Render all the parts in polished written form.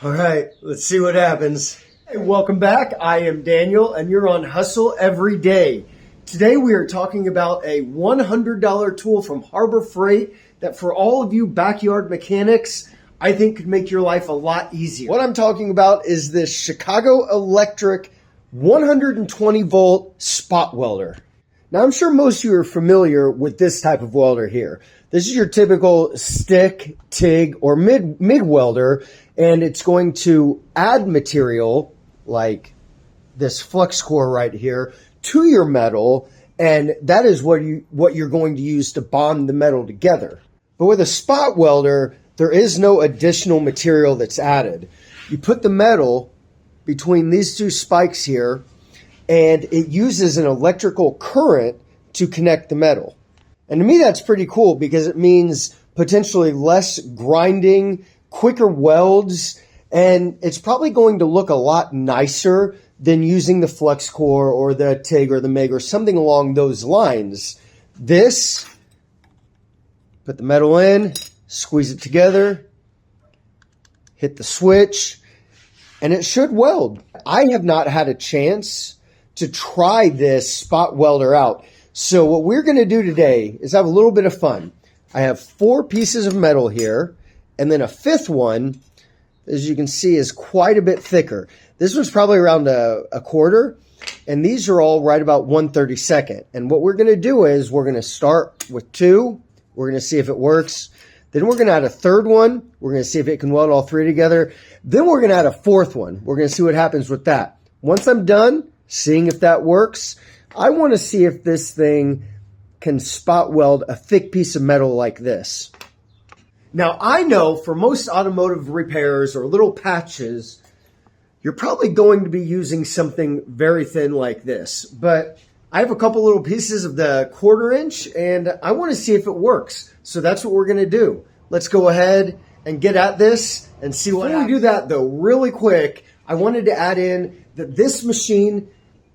All right, let's see what happens. Hey, welcome back. I am Daniel, and you're on Hustle Every Day. Today we are talking about a $100 tool from Harbor Freight that for all of you backyard mechanics, I think could make your life a lot easier. What I'm talking about is this Chicago Electric 120 volt spot welder. Now, I'm sure most of you are familiar with this type of welder here. This is your typical stick, TIG, or MIG welder, and it's going to add material like this flux core right here to your metal, and that is what you're going to use to bond the metal together. But with a spot welder, there is no additional material that's added. You put the metal between these two spikes here, and it uses an electrical current to connect the metal. And to me, that's pretty cool because it means potentially less grinding, quicker welds, and it's probably going to look a lot nicer than using the flux core or the TIG or the MIG or something along those lines. This, put the metal in, squeeze it together, hit the switch, and it should weld. I have not had a chance to try this spot welder out. So what we're going to do today is have a little bit of fun. I have 4 pieces of metal here, and then a 5th one, as you can see, is quite a bit thicker. This one's probably around a quarter, and these are all right about 1/32. And what we're going to do is we're going to start with 2. We're going to see if it works. Then we're going to add a 3rd one. We're going to see if it can weld all 3 together. Then we're going to add a 4th one. We're going to see what happens with that. Once I'm done seeing if that works, I want to see if this thing can spot weld a thick piece of metal like this. Now, I know for most automotive repairs or little patches, you're probably going to be using something very thin like this. But I have a couple little pieces of the 1/4 inch, and I want to see if it works. So that's what we're going to do. Let's go ahead and get at this and see what happens. Before we do that, though, really quick, I wanted to add in that this machine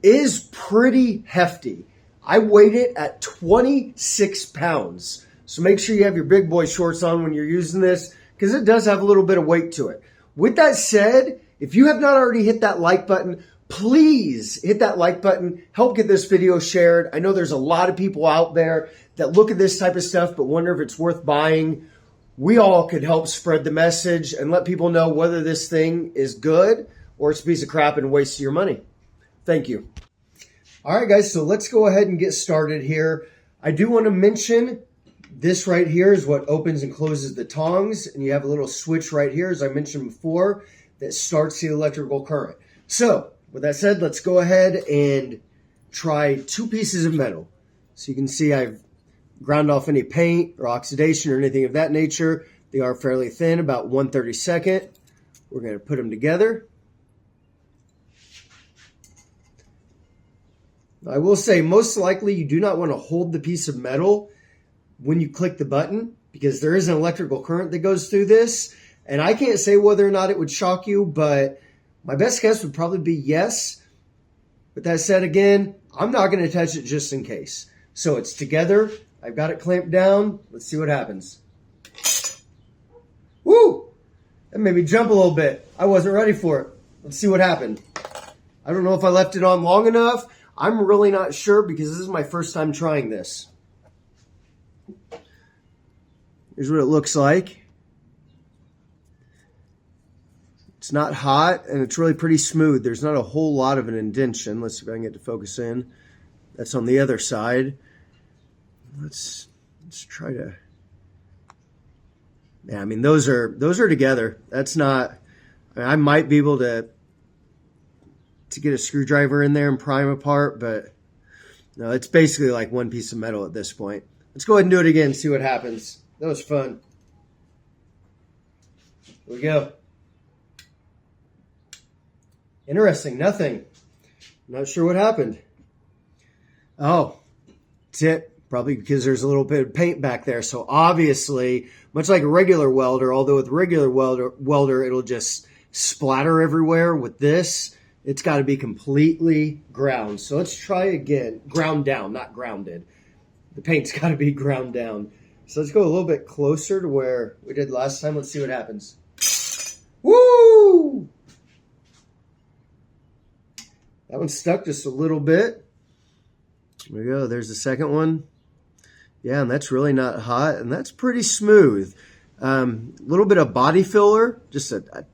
is pretty hefty. I weighed it at 26 pounds. So make sure you have your big boy shorts on when you're using this because it does have a little bit of weight to it. With that said, if you have not already hit that like button, please hit that like button. Help get this video shared. I know there's a lot of people out there that look at this type of stuff but wonder if it's worth buying. We all could help spread the message and let people know whether this thing is good or it's a piece of crap and a waste of your money. Thank you. All right, guys, so let's go ahead and get started here. I do want to mention this right here is what opens and closes the tongs, and you have a little switch right here, as I mentioned before, that starts the electrical current. So, with that said, let's go ahead and try 2 pieces of metal. So you can see I've ground off any paint or oxidation or anything of that nature. They are fairly thin, about 1/32. We're going to put them together. I will say, most likely, you do not want to hold the piece of metal when you click the button because there is an electrical current that goes through this. And I can't say whether or not it would shock you, but my best guess would probably be yes. But that said, again, I'm not going to touch it just in case. So it's together. I've got it clamped down. Let's see what happens. Woo! That made me jump a little bit. I wasn't ready for it. Let's see what happened. I don't know if I left it on long enough. I'm really not sure because this is my first time trying this. Here's what it looks like. It's not hot and it's really pretty smooth. There's not a whole lot of an indentation. Let's see if I can get to focus in. That's on the other side. Let's try to. Yeah, I mean those are together. That's not. I might be able to get a screwdriver in there and pry them apart, but no, it's basically like one piece of metal at this point. Let's go ahead and do it again and see what happens. That was fun. Here we go. Interesting, nothing. Not sure what happened. Oh, that's it. Probably because there's a little bit of paint back there. So obviously, much like a regular welder, although with regular welder it'll just splatter everywhere, with this, it's got to be completely ground. So let's try again. Ground down, not grounded. The paint's got to be ground down. So let's go a little bit closer to where we did last time. Let's see what happens. Woo! That one stuck just a little bit. There we go. There's the second one. Yeah, and that's really not hot, and that's pretty smooth. A little bit of body filler, just a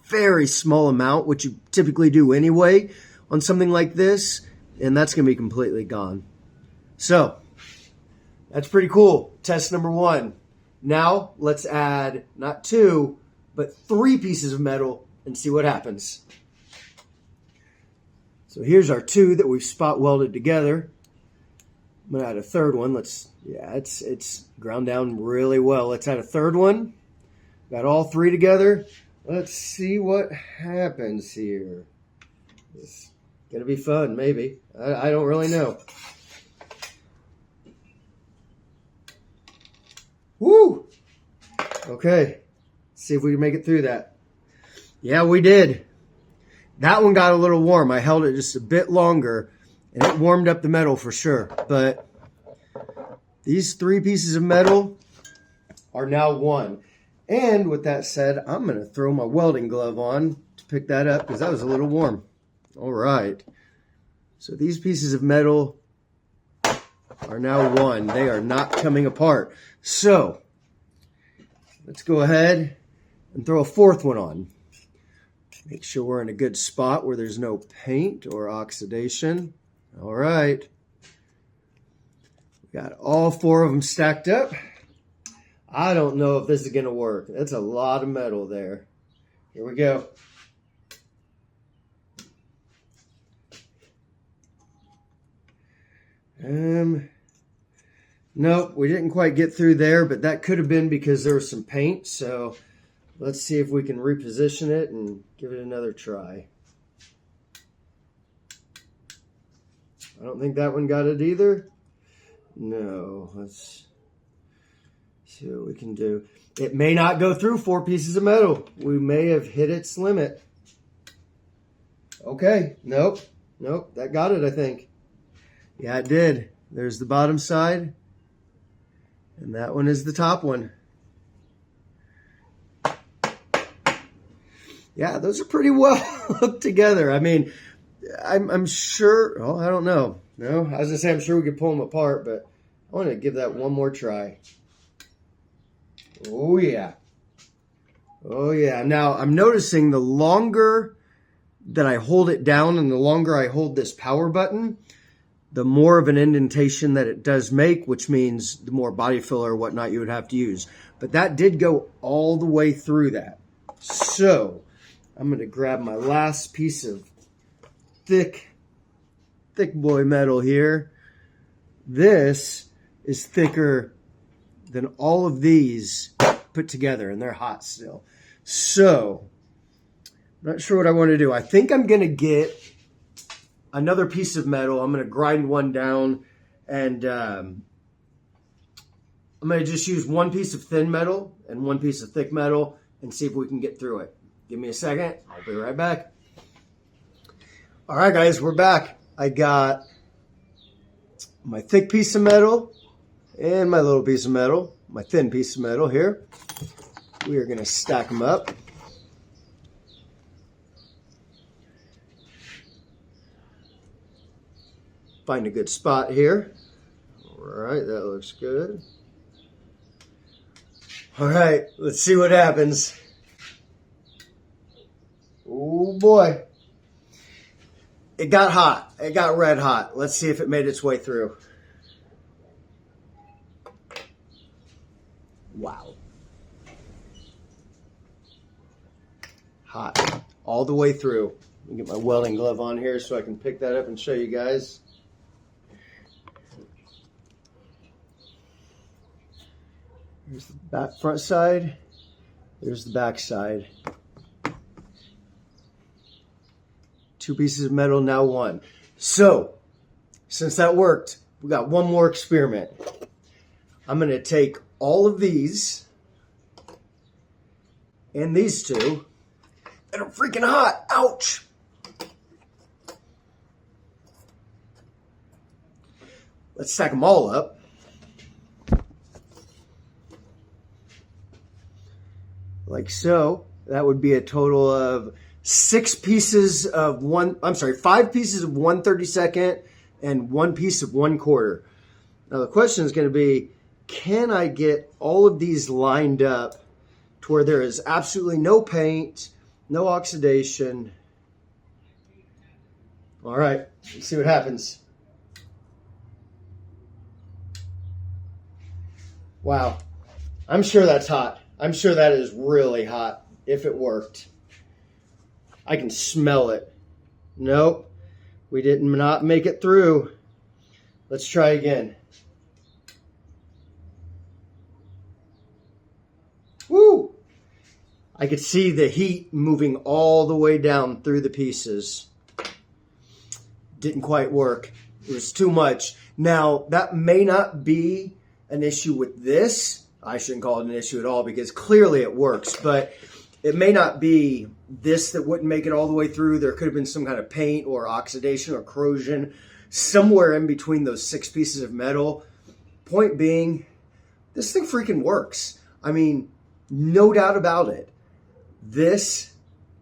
very small amount, which you typically do anyway on something like this, and that's going to be completely gone. So, that's pretty cool. Test number 1. Now, let's add not 2, but 3 pieces of metal and see what happens. So here's our 2 that we've spot welded together. I'm going to add a third one. It's ground down really well. Let's add a third one. Got all 3 together. Let's see what happens here. It's going to be fun, maybe. I don't really know. Woo! Okay. Let's see if we can make it through that. Yeah, we did. That one got a little warm. I held it just a bit longer, and it warmed up the metal for sure. But these 3 pieces of metal are now 1. And with that said, I'm going to throw my welding glove on to pick that up because that was a little warm. All right. So these pieces of metal are now 1. They are not coming apart. So let's go ahead and throw a 4th one on. Make sure we're in a good spot where there's no paint or oxidation. All right. We got all 4 of them stacked up. I don't know if this is going to work. That's a lot of metal there. Here we go. Nope, we didn't quite get through there, but that could have been because there was some paint. So let's see if we can reposition it and give it another try. I don't think that one got it either. No, let's see what we can do. It may not go through 4 pieces of metal. We may have hit its limit. Okay, nope, that got it, I think. Yeah, it did. There's the bottom side, and that one is the top one. Yeah, those are pretty well hooked together. I mean, I'm sure, oh, I don't know. No, I was going to say I'm sure we could pull them apart, but I want to give that one more try. Oh, yeah. Oh, yeah. Now, I'm noticing the longer that I hold it down and the longer I hold this power button, the more of an indentation that it does make, which means the more body filler or whatnot you would have to use. But that did go all the way through that. So I'm going to grab my last piece of thick boy metal here. This is thicker than all of these put together, and they're hot still. So I'm not sure what I want to do. I think I'm going to get another piece of metal. I'm going to grind one down, and I'm going to just use 1 piece of thin metal and 1 piece of thick metal and see if we can get through it. Give me a second. I'll be right back. All right, guys, we're back. I got my thick piece of metal and my little piece of metal, my thin piece of metal here. We are going to stack them up. Find a good spot here. All right, that looks good. All right, let's see what happens. Oh boy. It got hot. It got red hot. Let's see if it made its way through. Wow. Hot. All the way through. Let me get my welding glove on here so I can pick that up and show you guys. Here's the front side. There's the back side. 2 pieces of metal, now 1. So, since that worked, we got one more experiment. I'm going to take all of these and these 2 that are freaking hot. Ouch! Let's stack them all up. Like so. That would be a total of 5 pieces of 1/32 and 1 piece of 1/4. Now the question is going to be, can I get all of these lined up to where there is absolutely no paint, no oxidation? All right, let's see what happens. Wow, I'm sure that's hot. I'm sure that is really hot if it worked. I can smell it. Nope, we did not make it through. Let's try again. Woo! I could see the heat moving all the way down through the pieces. Didn't quite work. It was too much. Now, that may not be an issue with this. I shouldn't call it an issue at all because clearly it works, but it may not be this that wouldn't make it all the way through. There could have been some kind of paint or oxidation or corrosion somewhere in between those 6 pieces of metal. Point being, this thing freaking works. I mean, no doubt about it. This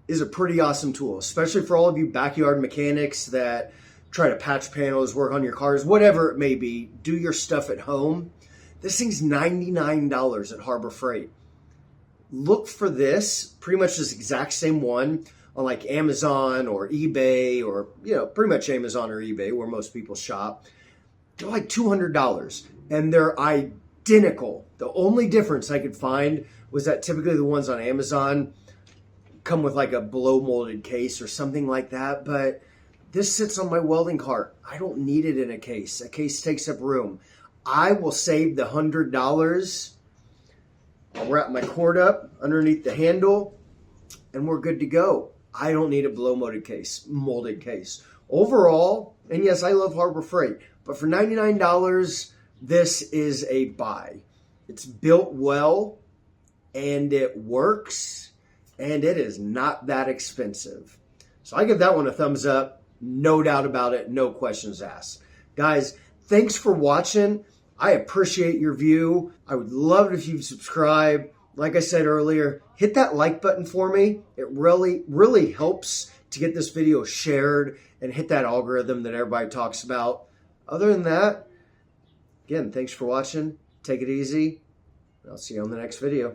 is a pretty awesome tool, especially for all of you backyard mechanics that try to patch panels, work on your cars, whatever it may be, do your stuff at home. This thing's $99 at Harbor Freight. Look for this, pretty much this exact same one on like Amazon or eBay or, pretty much Amazon or eBay where most people shop. They're like $200 and they're identical. The only difference I could find was that typically the ones on Amazon come with like a blow molded case or something like that, but this sits on my welding cart. I don't need it in a case. A case takes up room. I will save the $100. I'll wrap my cord up underneath the handle and we're good to go. I don't need a blow molded case. Overall, and yes, I love Harbor Freight, but for $99, this is a buy. It's built well and it works and it is not that expensive. So I give that one a thumbs up. No doubt about it. No questions asked. Guys, thanks for watching. I appreciate your view. I would love it if you'd subscribe. Like I said earlier, hit that like button for me. It really, really helps to get this video shared and hit that algorithm that everybody talks about. Other than that, again, thanks for watching. Take it easy. I'll see you on the next video.